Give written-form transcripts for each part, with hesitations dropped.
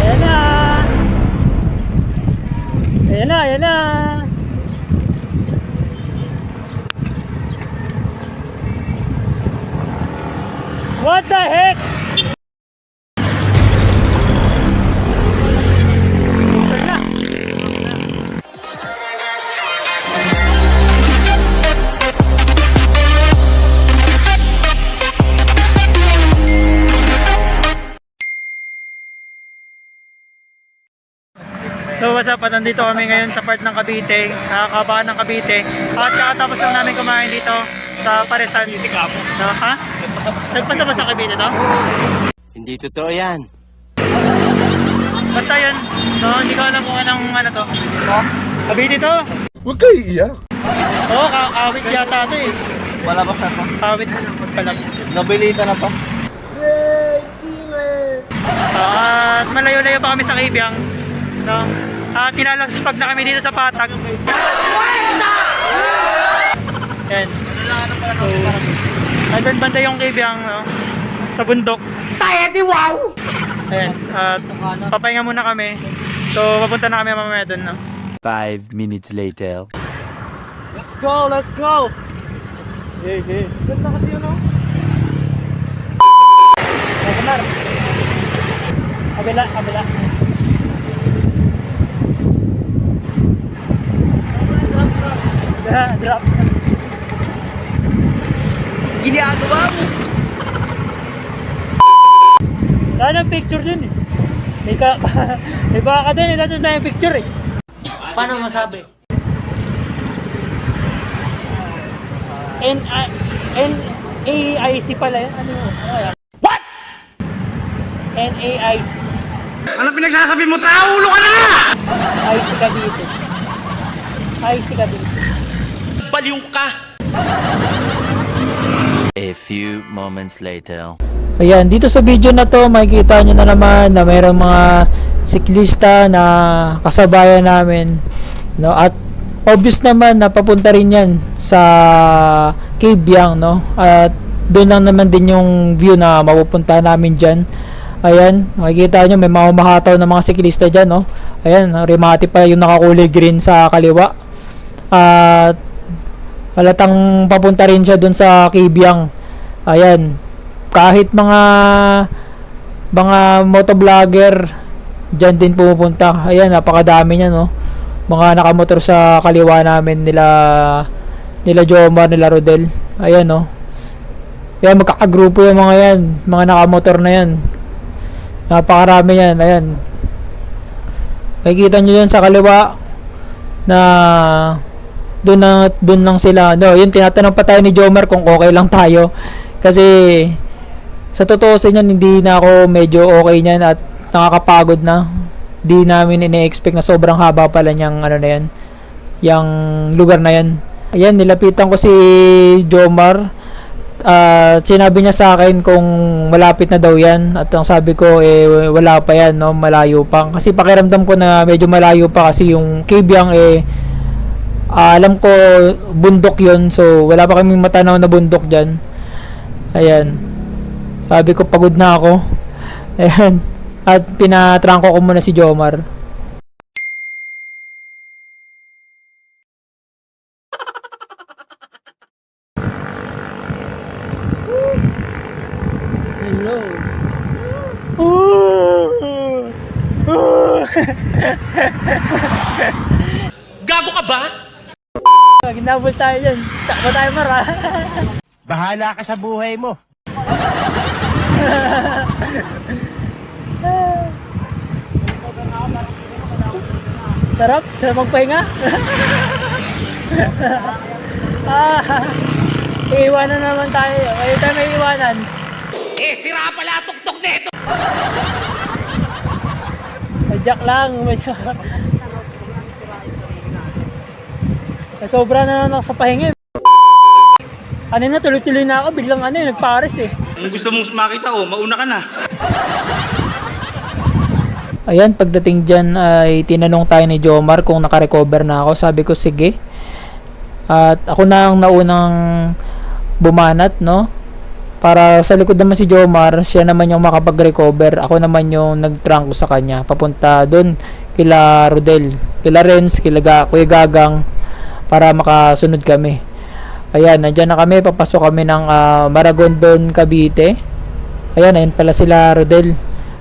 Ayan na. Ayan na, ayan na. What the heck? So what's up, nandito kami ngayon sa part ng Cavite, kabahan ng Cavite. At kakatapos lang namin kumain dito sa Paresan. No, ha? Nagpasa ba sa Cavite to? Hindi totoo yan. Basta yun. No, hindi ko alam kung anong ano to. Cavite to? Huwag kayo iiyak. Oo, kakawit yata to eh. Wala ba sa pa? Kawit pala. Nobilita na pa. At malayo-layo pa kami sa Kibyang. No? At tinalaspag na kami dito sa Patag. Yan. So, nandun banda yung Kibyang, no? Sa bundok. Wow! Ayan. At papahinga muna kami. So, papunta na kami mamaya dun, no? 5 minutes later. Let's go! Let's go! Hey, hey. Ganda kasi yun, no? Kamar. Kabila, kabila. Drop. Ginagawa mo. Sana picture dun eh. May baka dun eh. Dato na yung picture eh. Paano masabi? NAIC pala yun. Ano yan? What? NAIC. Ano pinagsasabi mo? Ulo ka na! IC ka dito. IC ka dito. Baliw ka! A few moments later. Ayan, dito sa video na to makikita nyo na naman na mayroong mga siklista na kasabayan namin, no? At obvious naman na papunta rin yan sa Kibyang, no? At doon lang naman din yung view na mapupunta namin dyan. Ayan, makikita nyo may mga umahataw na mga siklista dyan, no? Ayan, rimati pa yung nakakulay green sa kaliwa. At halatang papunta rin siya doon sa Kibyang. Ayan, kahit mga motovlogger dyan din pumupunta. Ayan, napakadami niya, no? Mga nakamotor sa kaliwa namin, nila Jomar, nila Rodel. Ayan, no? Ayan, magkakagrupo yung mga yan, mga nakamotor na yan. Napakarami yan. Ayan, makikita nyo yan sa kaliwa na doon lang sila, no? Yun, tinatanong pa tayo ni Jomar kung okay lang tayo. Kasi sa totoo sa inyan, hindi na ako medyo okay niyan at nakakapagod na. Di namin ine-expect na sobrang haba pala niyang ano na yan, yung lugar na yan. Ayan, nilapitan ko si Jomar. Sinabi niya sa akin kung malapit na daw yan. At ang sabi ko, wala pa yan, no? Malayo pa. Kasi pakiramdam ko na medyo malayo pa kasi yung Kibyang alam ko bundok yun, so wala pa kaming matanaw na bundok dyan. Ayan, sabi ko pagod na ako. Ayan, at pinatrangko ko muna si Jomar. Hello. Gago ka ba? Ginabol tayo dyan. Takbo tayo, Mara. Bahala ka sa buhay mo. Sarap? Sarap magpahinga? Iiwanan naman tayo. Kayo tayo may iwanan. Sira pala tuktok nito! Madyak lang. Sobra na lang sa pahinga. Kanina tuloy-tuloy na ako, biglang nagpares eh. Kung gusto mong makita mauna ka na. Ayan, pagdating dyan ay tinanong tayo ni Jomar kung nakarecover na ako. Sabi ko sige. At ako na ang naunang bumanat, no? Para sa likod naman si Jomar, siya naman yung makapag-recover. Ako naman yung nag-trunk sa kanya. Papunta doon kila Rodel, kila Renz, Kuya Gagang para makasunod kami. Ayan, nandyan na kami. Papasok kami ng Maragondon, Cavite. Ayan, ayun pala sila Rodel.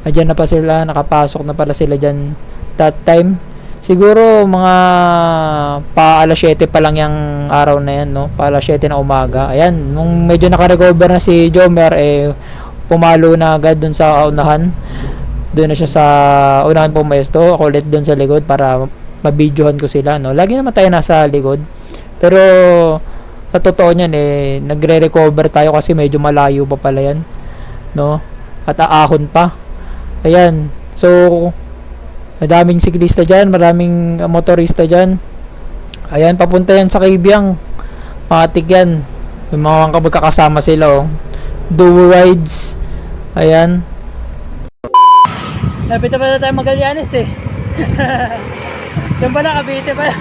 Ayan na pa sila. Nakapasok na pala sila dyan that time. Siguro mga pa alas 7 pa lang yung araw na yan, no? Pa alas 7 na umaga. Ayan, nung medyo naka-recover na si Jomer, pumalo na agad dun sa unahan. Doon na siya sa unahan pumesto. Ako ulit dun sa likod para mabidyohan ko sila, no? Lagi naman tayo nasa likod. Pero sa totoo niyan, nagre-recover tayo kasi medyo malayo pa pala yan, no? At aahon pa. Ayan, so madaming siklista dyan, maraming motorista dyan. Ayan, papunta yan sa Kibyang. Matik yan. May mga magkakasama sila, oh. Duo rides. Ayan. Lapit na pala tayo Magallanes, eh. Yan pala, Cavite pala.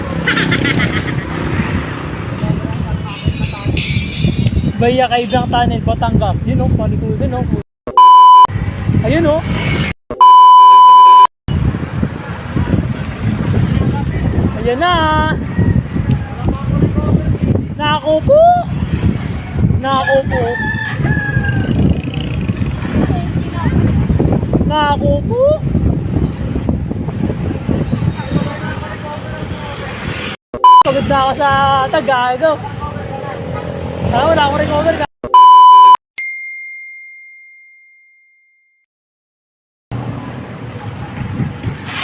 Baya Kibyang Tunnel, Batangas. Yun, oh, palikudan, oh. Ayun, oh. Ayan na. Nako po. Nako po. Nako po. Pagod na ako sa Tagago. Wala akong recover ka.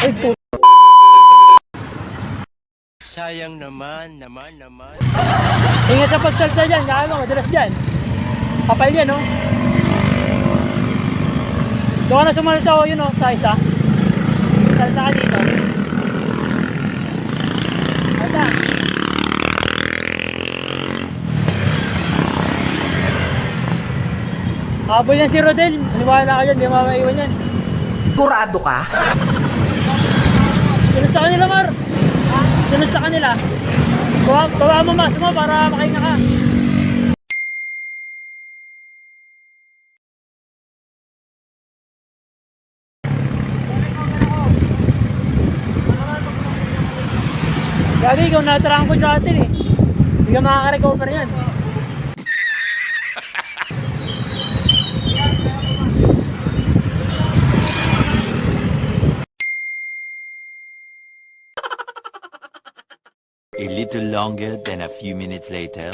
Ay po. Sayang naman. Ingat sa pagsalta dyan, gaano, madalas dyan. Kapal yan, no? Doon ka na sumalta, yun, no, sa isa. Salta ka dito. Salta. Habol yan si Rodel. Maniwala ka dyan, di maiwan yan. Kurado ka? Sunod sa kanila, Mar. Sunod sa kanila. Bawa mo mas mo para makahinga ka. Gagi, ikaw natarang ko sa atin, eh. Hindi ka makaka-recover yan. A little longer than a few minutes later.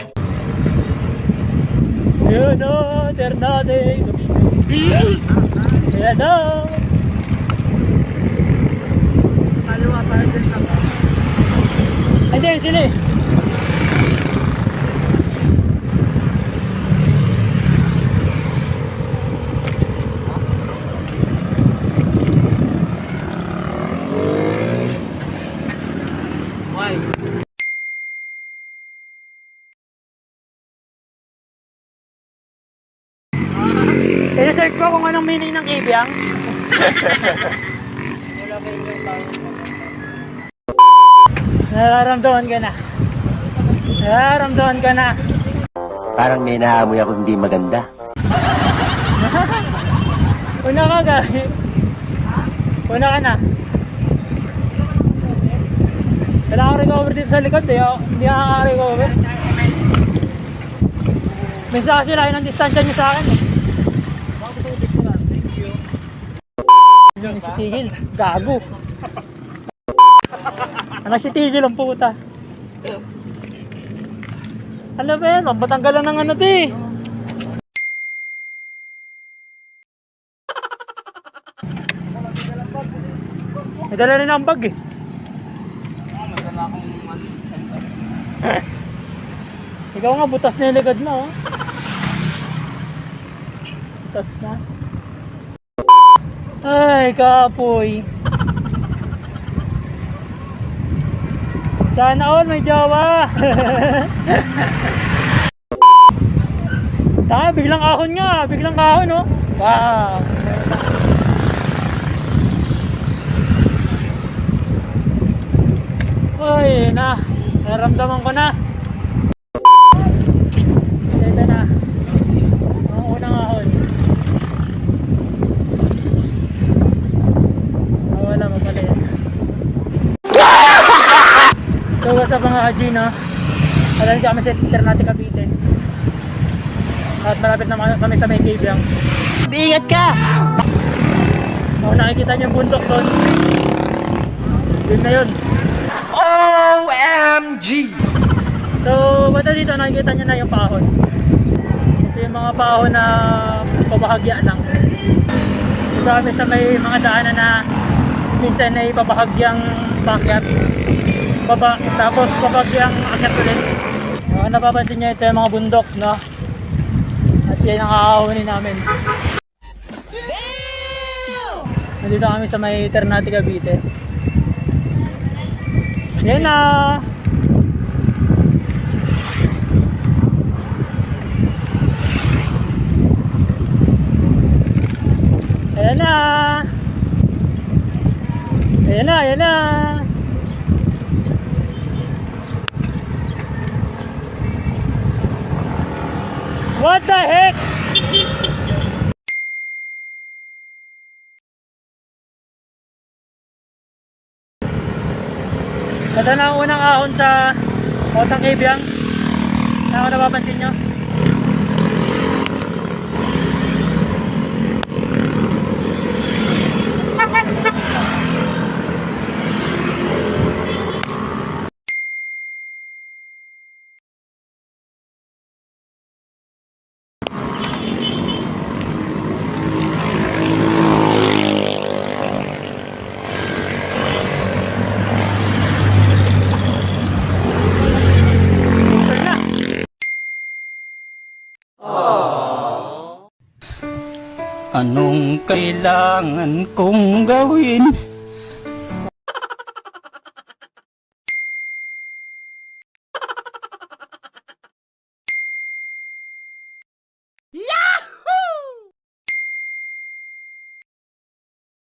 Ayan na, Ternate. Ayan na. Kaliwa tayo din lang. Hindi, sila eh. I-search ko kung anong meaning ng Kibyang. Nararamdaman ka na. Nararamdaman ka na. Parang may naamoy ako hindi maganda. Una ka, gagi. Una ka na. Kailangan recover dito sa likod, eh. Hindi ka recover. May saka sila yun ang distansya niya sa akin, eh. Yung si Tigil, gago. Anak si Tigil ang puta. Ano ba yan? Batanggalan ng ano, di. May dala rin ang bag, eh. Ikaw nga, butas na yung likod mo, oh. Butas na. Ay, kapoy. Sana all may jowa. Taka, biglang ahon nga. Biglang ahon, no? Wow. Ay, na. Naramdaman ko na. Ito na. Ang unang What's up mga ka-G, no? Alam niyo kami sa Ternate, Cavite. At malapit na kami sa may Cabiang. Ingat ka! Oh, nakikita niyo yung bundok doon. Yun na yun. OMG! So, basta dito nakikita niyo na yung paahon. Ito yung mga paahon na pabahagya lang. Dito kami sa may mga daanan na minsan ay pabahagyang backyard. Baba, tapos pabahagyang akyat ulit. Napapansin niyo ito yung mga bundok, no? At yan ang aahonin namin. Nandito kami sa may Ternate, Cavite. Yan na! Ayan na! Ayan na, ayan na! What the heck? Ito na ang unang ahon sa Otang Cabiang. Na ako napapansin nyo. Anong kailangan kong gawin